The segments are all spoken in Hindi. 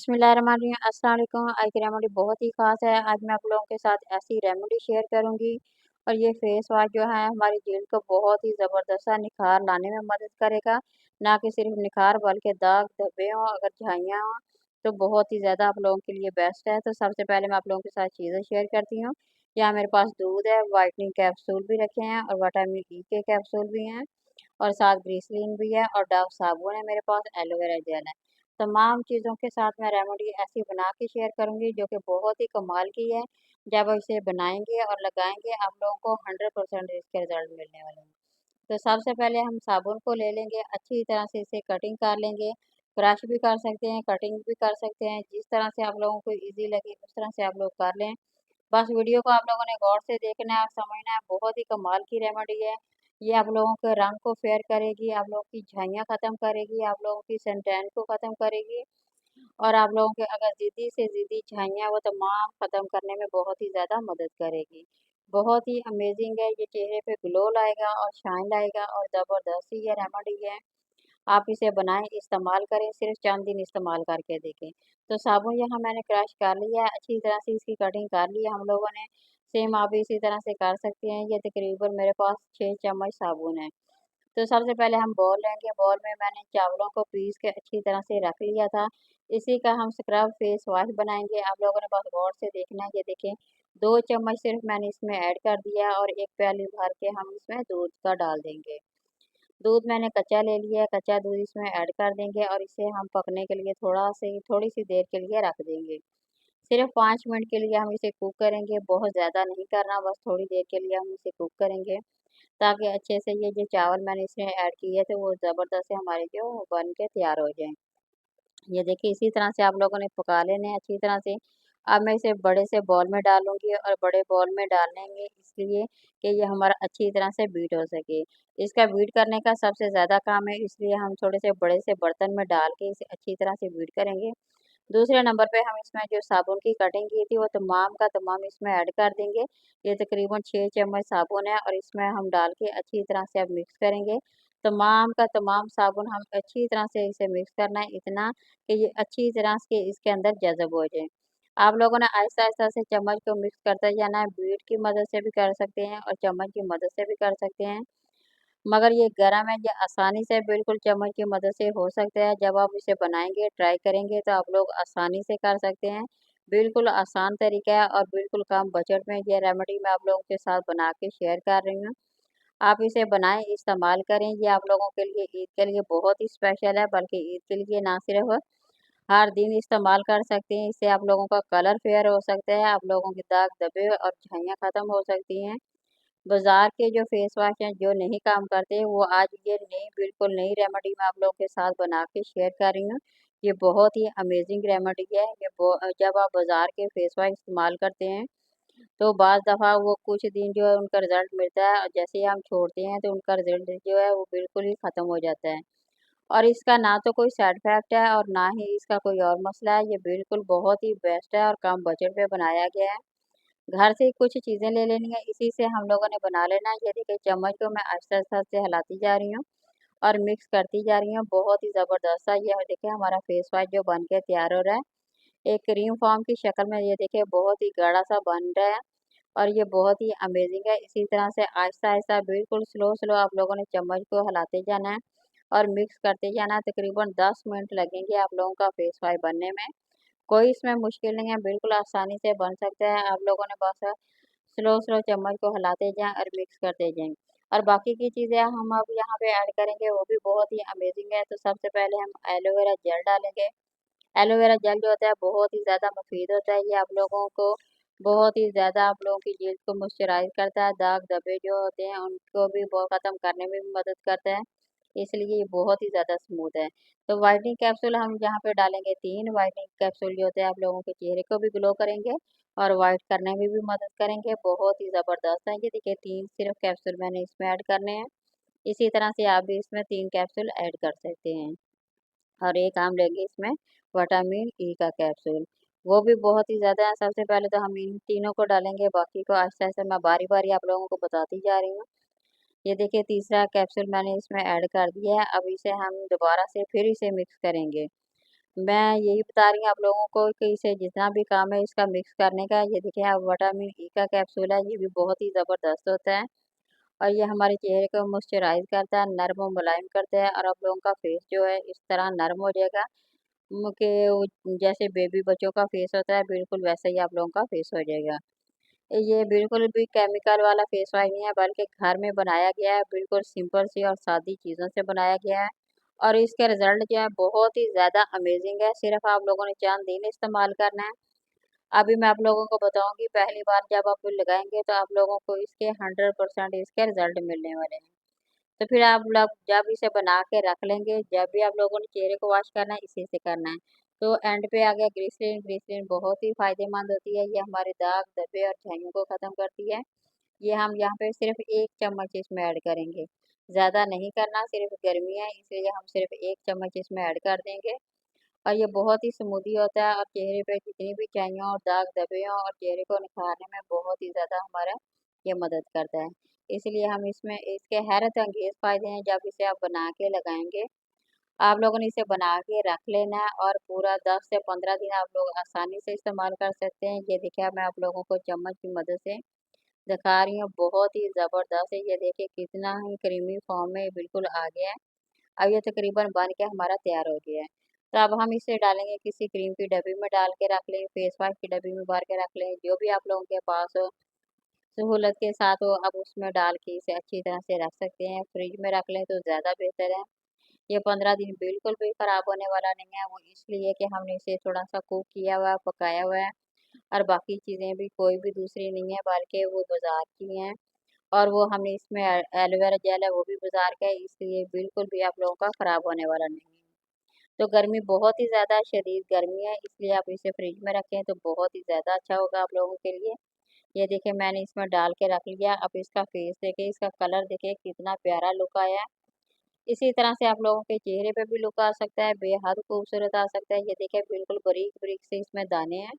बिस्मिल्लाहिर्रहमानिर्रहीम। अस्सलाम वालेकुम। आज की रेमेडी बहुत ही ख़ास है। आज मैं आप लोगों के साथ ऐसी रेमेडी शेयर करूंगी और ये फेस वॉश जो है हमारी जल्द को बहुत ही ज़बरदस्त निखार लाने में मदद करेगा। ना कि सिर्फ निखार बल्कि दाग धब्बे हों, अगर झाइयाँ हों तो बहुत ही ज़्यादा आप लोगों के लिए बेस्ट है। तो सबसे पहले मैं आप लोगों के साथ चीज़ें शेयर करती हूँ। यहाँ मेरे पास दूध है, वाइटनिंग कैप्सूल भी रखे हैं और विटामिन ई के कैप्सूल भी हैं और साथ ग्लिसरीन भी है और डव साबुन है मेरे पास, एलोवेरा जेल है। तमाम चीज़ों के साथ मैं रेमेडी ऐसी बना के शेयर करूंगी जो कि बहुत ही कमाल की है। जब आप इसे बनाएंगे और लगाएंगे आप लोगों को 100% इसके रिजल्ट मिलने वाले हैं। तो सबसे पहले हम साबुन को ले लेंगे, अच्छी तरह से इसे कटिंग कर लेंगे। क्रश भी कर सकते हैं, कटिंग भी कर सकते हैं, जिस तरह से आप लोगों को ईजी लगे उस तरह से आप लोग कर लें। बस वीडियो को आप लोगों ने गौर से देखना है और समझना है, बहुत ही कमाल की रेमेडी है। ये आप लोगों के रंग को फेयर करेगी, आप लोगों की झाइयाँ ख़त्म करेगी, आप लोगों की सनटैन को ख़त्म करेगी और आप लोगों के अगर ज़िद्दी से ज़िद्दी झाइयाँ वो तमाम ख़त्म करने में बहुत ही ज़्यादा मदद करेगी। बहुत ही अमेजिंग है, ये चेहरे पे ग्लो लाएगा और शाइन लाएगा और ज़बरदस्त ही ये रेमेडी है। आप इसे बनाएं, इस्तेमाल करें, सिर्फ चंद दिन इस्तेमाल करके देखें। तो साबुन यहाँ मैंने क्रश कर लिया है, अच्छी तरह से इसकी कटिंग कर ली है हम लोगों ने। सेम आप भी इसी तरह से कर सकते हैं। ये तकरीबन मेरे पास 6 चम्मच साबुन है। तो सबसे पहले हम बॉल लेंगे, बॉल में मैंने चावलों को पीस के अच्छी तरह से रख लिया था। इसी का हम स्क्रब फेस वॉश बनाएंगे। आप लोगों ने बस गौर से देखना है, ये देखें 2 चम्मच सिर्फ मैंने इसमें ऐड कर दिया और एक प्याली भर के हम इसमें दूध का डाल देंगे। दूध मैंने कच्चा ले लिया है, कच्चा दूध इसमें ऐड कर देंगे और इसे हम पकने के लिए थोड़ी सी देर के लिए रख देंगे। सिर्फ 5 मिनट के लिए हम इसे कुक करेंगे, बहुत ज़्यादा नहीं करना, बस थोड़ी देर के लिए हम इसे कुक करेंगे ताकि अच्छे से ये जो चावल मैंने इसमें ऐड किए थे वो ज़बरदस्त से हमारे जो बन के तैयार हो जाएँ। ये देखिए इसी तरह से आप लोगों ने पका लेने हैं अच्छी तरह से। अब मैं इसे बड़े से बॉल में डालूँगी और बड़े बॉल में डालेंगे इसलिए कि ये हमारा अच्छी तरह से बीट हो सके। इसका बीट करने का सबसे ज़्यादा काम है, इसलिए हम थोड़े से बड़े से बर्तन में डाल के इसे अच्छी तरह से बीट करेंगे। दूसरे नंबर पे हम इसमें जो साबुन की कटिंग की थी वो तमाम का तमाम इसमें ऐड कर देंगे। ये तकरीबन 6 चम्मच साबुन है और इसमें हम डाल के अच्छी तरह से अब मिक्स करेंगे। तमाम का तमाम साबुन हम अच्छी तरह से इसे मिक्स करना है, इतना कि ये अच्छी तरह से इसके अंदर जज़ब हो जाए। आप लोगों ने आहिस्ता-आहिस्ता से चम्मच को मिक्स करते जाना है, बीट की मदद से भी कर सकते हैं और चम्मच की मदद से भी कर सकते हैं। मगर ये गरम है, ये आसानी से बिल्कुल चम्मच की मदद से हो सकता है। जब आप इसे बनाएँगे, ट्राई करेंगे तो आप लोग आसानी से कर सकते हैं। बिल्कुल आसान तरीका है और बिल्कुल कम बजट में ये रेमेडी मैं आप लोगों के साथ बना के शेयर कर रही हूँ। आप इसे बनाएँ, इस्तेमाल करें, ये आप लोगों के लिए ईद के लिए बहुत ही स्पेशल है, बल्कि ईद के लिए ना सिर्फ हर दिन इस्तेमाल कर सकते हैं। इससे आप लोगों का कलर फेयर हो सकता है, आप लोगों के दाग धब्बे और झाइयाँ ख़त्म हो सकती हैं। बाज़ार के जो फेस वॉश हैं जो नहीं काम करते वो आज ये नई बिल्कुल नई रेमेडी मैं आप लोगों के साथ बना के शेयर कर रही हूँ। ये बहुत ही अमेजिंग रेमेडी है। जब आप बाज़ार के फेस वॉश इस्तेमाल करते हैं तो बाज़ दफ़ा वो कुछ दिन जो है उनका रिज़ल्ट मिलता है और जैसे ही हम छोड़ते हैं तो उनका रिज़ल्ट जो है वो बिल्कुल ही ख़त्म हो जाता है। और इसका ना तो कोई साइड इफ़ेक्ट है और ना ही इसका कोई और मसला है। ये बिल्कुल बहुत ही बेस्ट है और कम बजट पे बनाया गया है। घर से कुछ चीज़ें ले लेनी है, इसी से हम लोगों ने बना लेना है। ये देखिए चम्मच को मैं आहिस्ता-आहिस्ता से हिलाती जा रही हूँ और मिक्स करती जा रही हूँ। बहुत ही ज़बरदस्त सा ये देखिए हमारा फेस वॉश जो बन के तैयार हो रहा है। एक क्रीम फॉर्म की शक्ल में ये देखिए बहुत ही गाढ़ा-सा बन रहा है और ये बहुत ही अमेज़िंग है। इसी तरह से आहिस्ता-आहिस्ता बिल्कुल स्लो-स्लो आप लोगों ने चम्मच को हिलाते जाना है और मिक्स करते जाना है। तकरीबन 10 मिनट लगेंगे आप लोगों का फेस वॉश बनने में। कोई इसमें मुश्किल नहीं है, बिल्कुल आसानी से बन सकता है। आप लोगों ने बस स्लो-स्लो चम्मच को हिलाते जाएँ और मिक्स करते जाएँ। और बाकी की चीज़ें हम अब यहाँ पे ऐड करेंगे वो भी बहुत ही अमेज़िंग है। तो सबसे पहले हम एलोवेरा जेल डालेंगे। एलोवेरा जेल जो होता है बहुत ही ज़्यादा मुफ़ीद होता है। ये आप लोगों को बहुत ही ज़्यादा आप लोगों की जल्द को मॉइस्चराइज़ करता है। दाग धब्बे जो होते हैं उनको भी बहुत ख़त्म करने में भी मदद करता है। इसलिए ये बहुत ही ज़्यादा स्मूथ है। तो व्हाइटनिंग कैप्सूल हम यहाँ पे डालेंगे 3 व्हाइटनिंग कैप्सूल जो होते हैं आप लोगों के चेहरे को भी ग्लो करेंगे और व्हाइट करने में भी मदद करेंगे। बहुत ही ज़बरदस्त है। ये देखिए 3 सिर्फ़ कैप्सूल मैंने इसमें ऐड करने हैं। इसी तरह से आप भी इसमें 3 कैप्सूल ऐड कर सकते हैं। और एक हम लेंगे इसमें विटामिन ई का कैप्सूल, वो भी बहुत ही ज़्यादा है। सबसे पहले तो हम इन तीनों को डालेंगे, बाकी को आहिस्ता-आहिस्ता मैं बारी-बारी आप लोगों को बताती जा रही हूँ। ये देखिए तीसरा कैप्सूल मैंने इसमें ऐड कर दिया है। अब इसे हम दोबारा से फिर इसे मिक्स करेंगे। मैं यही बता रही हूँ आप लोगों को कि इसे जितना भी काम है इसका मिक्स करने का। ये देखिए आप विटामिन ई का कैप्सूल है, ये भी बहुत ही ज़बरदस्त होता है और ये हमारे चेहरे को मॉइस्चराइज करता है, नर्म और मुलायम करता है और आप लोगों का फेस जो है इस तरह नर्म हो जाएगा कि जैसे बेबी बच्चों का फेस होता है बिल्कुल वैसा ही आप लोगों का फेस हो जाएगा। ये बिल्कुल भी केमिकल वाला फेस वॉश नहीं है, बल्कि घर में बनाया गया है, बिल्कुल सिंपल सी और सादी चीज़ों से बनाया गया है और इसके रिजल्ट जो है बहुत ही ज़्यादा अमेजिंग है। सिर्फ आप लोगों ने चंद दिन इस्तेमाल करना है। अभी मैं आप लोगों को बताऊंगी, पहली बार जब आप लगाएंगे तो आप लोगों को इसके 100% इसके रिजल्ट मिलने वाले हैं। तो फिर आप लोग जब इसे बना के रख लेंगे, जब भी आप लोगों ने चेहरे को वॉश करना है इसी से करना है। तो एंड पे आ गया ग्लिसरीन। ग्लिसरीन बहुत ही फायदेमंद होती है, ये हमारे दाग धब्बे और झाइयों को ख़त्म करती है। ये हम यहाँ पे सिर्फ 1 चम्मच इसमें ऐड करेंगे, ज़्यादा नहीं करना, सिर्फ गर्मी है इसलिए हम सिर्फ 1 चम्मच इसमें ऐड कर देंगे। और ये बहुत ही स्मूदी होता है और चेहरे पे जितनी भी चाइयों और दाग धब्बे हों और चेहरे को निखारने में बहुत ही ज़्यादा हमारा ये मदद करता है। इसलिए हम इसमें इसके हैरत अंगेज़ फ़ायदे हैं जब इसे आप बना के लगाएँगे। आप लोगों ने इसे बना के रख लेना है और पूरा 10 से 15 दिन आप लोग आसानी से इस्तेमाल कर सकते हैं। ये देखिए मैं आप लोगों को चम्मच की मदद से दिखा रही हूँ, बहुत ही ज़बरदस्त है। ये देखिए कितना ही क्रीमी फॉर्म में बिल्कुल आ गया है। अब ये तकरीबन बन के हमारा तैयार हो गया है। तो अब हम इसे डालेंगे किसी क्रीम की डब्बी में डाल के रख लें, फेस वॉश की डब्बी में भर के रख लें, जो भी आप लोगों के पास हो, सहूलत के साथ हो, अब उसमें डाल के इसे अच्छी तरह से रख सकते हैं। फ्रिज में रख लें तो ज़्यादा बेहतर है। ये 15 दिन बिल्कुल भी ख़राब होने वाला नहीं है, वो इसलिए कि हमने इसे थोड़ा-सा कुक किया हुआ है, पकाया हुआ है और बाकी चीज़ें भी कोई भी दूसरी नहीं है बल्कि वो बाज़ार की हैं और वो हमने इसमें एलोवेरा जेल है वो भी बाज़ार का है, इसलिए बिल्कुल भी आप लोगों का ख़राब होने वाला नहीं है। तो गर्मी बहुत ही ज़्यादा शदीद गर्मी है, इसलिए आप इसे फ्रिज में रखें तो बहुत ही ज़्यादा अच्छा होगा आप लोगों के लिए। ये देखिए मैंने इसमें डाल के रख लिया। अब इसका फेस देखिए, इसका कलर देखिए कितना प्यारा लुक आया है। इसी तरह से आप लोगों के चेहरे पे भी लुक आ सकता है, बेहद खूबसूरत आ सकता है। ये देखिए बिल्कुल बारीक-बारीक से इसमें दाने हैं।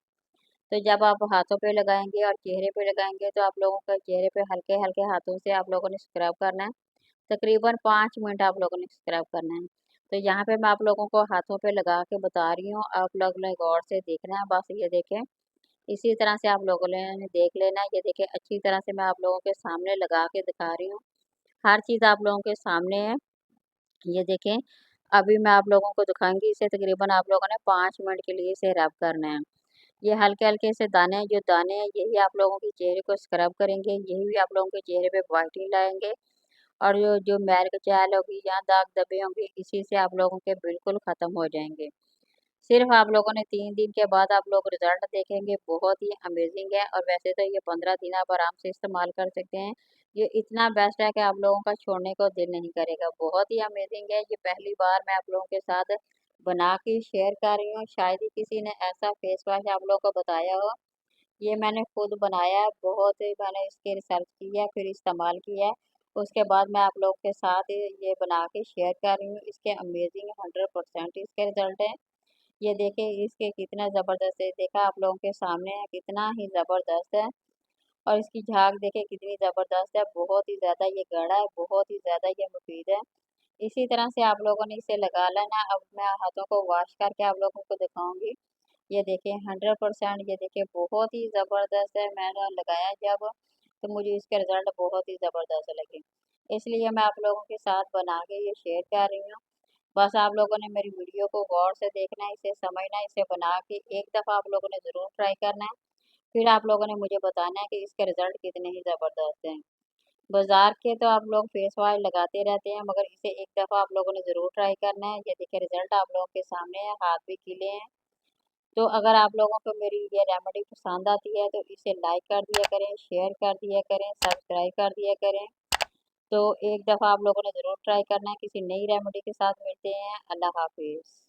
तो जब आप हाथों पे लगाएँगे और चेहरे पे लगाएँगे तो आप लोगों के चेहरे पे हल्के-हल्के हाथों से आप लोगों ने स्क्रब करना है। तकरीबन 5 मिनट आप लोगों ने स्क्रब करना है। तो यहाँ पे मैं आप लोगों को हाथों पे लगा के बता रही हूँ, आप लोग ने गौर से देखना है। बस ये देखें, इसी तरह से आप लोगों ने देख लेना है। ये देखिए अच्छी तरह से मैं आप लोगों के सामने लगा के दिखा रही हूँ। हर चीज़ आप लोगों के सामने है। ये देखें, अभी मैं आप लोगों को दिखाऊँगी, इसे तकरीबन आप लोगों ने 5 मिनट के लिए इसे रब करना है। ये हल्के-हल्के से दाने हैं, जो दाने हैं यही आप लोगों के चेहरे को स्क्रब करेंगे, यही भी आप लोगों के चेहरे पे व्हाइटनिंग लाएँगे और जो जो मैल कुचैल होगी या दाग धब्बे होंगे, इसी से आप लोगों के बिल्कुल ख़त्म हो जाएँगे। सिर्फ आप लोगों ने 3 दिन के बाद आप लोग रिज़ल्ट देखेंगे, बहुत ही अमेज़िंग है और वैसे तो ये 15 दिन आप आराम से इस्तेमाल कर सकते हैं। ये इतना बेस्ट है कि आप लोगों का छोड़ने को दिल नहीं करेगा, बहुत ही अमेज़िंग है। ये पहली बार मैं आप लोगों के साथ बना के शेयर कर रही हूँ, शायद ही किसी ने ऐसा फेस वॉश आप लोगों को बताया हो। ये मैंने खुद बनाया है, बहुत ही मैंने इसकी रिसर्च की है, फिर इस्तेमाल किया है। उसके बाद मैं आप लोगों के साथ ये बना के शेयर कर रही हूँ। इसके अमेज़िंग 100% इसके रिज़ल्ट हैं। ये देखिए इसके कितना ज़बरदस्त है, देखा आप लोगों के सामने है, कितना ही ज़बरदस्त है और इसकी झाग देखिए कितनी ज़बरदस्त है, बहुत ही ज़्यादा ये गाढ़ा है, बहुत ही ज़्यादा ये मुफीद है। इसी तरह से आप लोगों ने इसे लगा लेना। अब मैं हाथों को वॉश करके आप लोगों को दिखाऊँगी। ये देखिए 100% ये देखिए बहुत ही ज़बरदस्त है, मैंने लगाया जब तो मुझे इसके रिज़ल्ट बहुत ही ज़बरदस्त लगे। इसलिए मैं आप लोगों के साथ बना के ये शेयर कर रही हूँ। बस आप लोगों ने मेरी वीडियो को गौर से देखना है, इसे समझना है, इसे बना के एक दफ़ा आप लोगों ने ज़रूर ट्राई करना है। फिर आप लोगों ने मुझे बताना है कि इसके रिज़ल्ट कितने ही ज़बरदस्त हैं। बाज़ार के तो आप लोग फेस वॉश लगाते रहते हैं, मगर इसे एक दफ़ा आप लोगों ने ज़रूर ट्राई करना है। ये देखिए रिज़ल्ट आप लोगों के सामने है, हाथ भी खिले हैं। तो अगर आप लोगों को मेरी ये रेमेडी पसंद आती है तो इसे लाइक कर दिया करें, शेयर कर दिया करें, सब्सक्राइब कर दिया करें। तो एक दफ़ा आप लोगों ने ज़रूर ट्राई करना है। किसी नई रेमेडी के साथ मिलते हैं। अल्लाह हाफ़िज़।